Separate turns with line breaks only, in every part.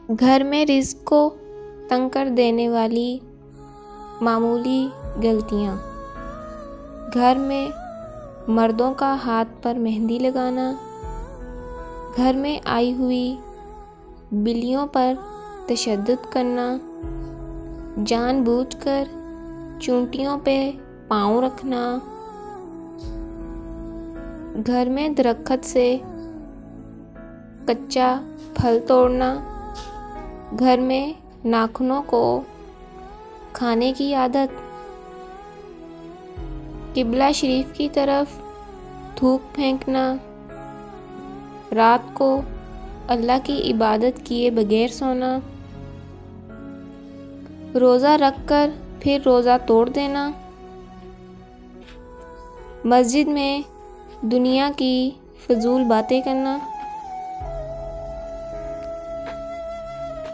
گھر میں رزق کو تنگ کر دینے والی معمولی غلطیاں، گھر میں مردوں کا ہاتھ پر مہندی لگانا، گھر میں آئی ہوئی بلیوں پر تشدد کرنا، جان بوجھ کر چونٹیوں پہ پاؤں رکھنا، گھر میں درخت سے کچا پھل توڑنا، گھر میں ناخنوں کو کھانے کی عادت، قبلہ شریف کی طرف تھوک پھینکنا، رات کو اللہ کی عبادت کیے بغیر سونا، روزہ رکھ کر پھر روزہ توڑ دینا، مسجد میں دنیا کی فضول باتیں کرنا،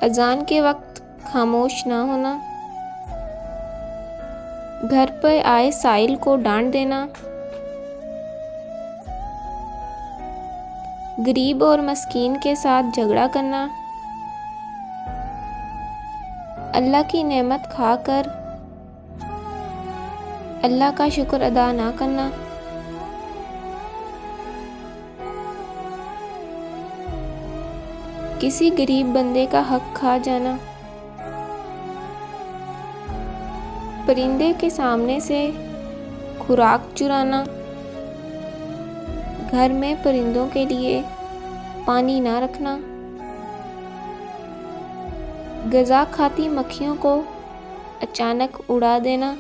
اذان کے وقت خاموش نہ ہونا، گھر پہ آئے سائل کو ڈانٹ دینا، غریب اور مسکین کے ساتھ جھگڑا کرنا، اللہ کی نعمت کھا کر اللہ کا شکر ادا نہ کرنا، کسی غریب بندے کا حق کھا جانا، پرندے کے سامنے سے خوراک چرانا، گھر میں پرندوں کے لیے پانی نہ رکھنا، غذا کھاتی مکھیوں کو اچانک اڑا دینا،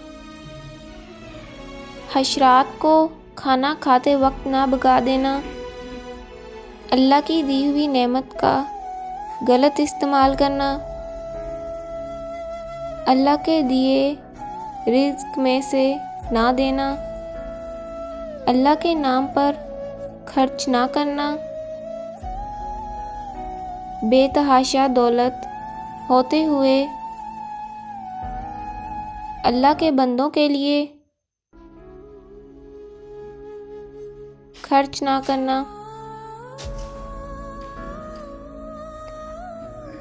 حشرات کو کھانا کھاتے وقت نہ بھگا دینا، اللہ کی دی ہوئی نعمت کا غلط استعمال کرنا، اللہ کے دیے رزق میں سے نہ دینا، اللہ کے نام پر خرچ نہ کرنا، بے تحاشا دولت ہوتے ہوئے اللہ کے بندوں کے لیے خرچ نہ کرنا،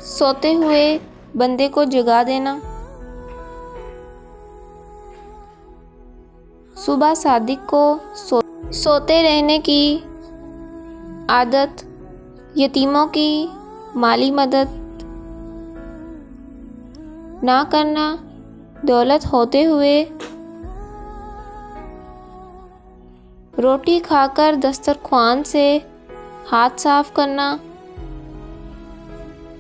سوتے ہوئے بندے کو جگا دینا، صبح صادق کو سوتے رہنے کی عادت، یتیموں کی مالی مدد نہ کرنا، دولت ہوتے ہوئے روٹی کھا کر دسترخوان سے ہاتھ صاف کرنا،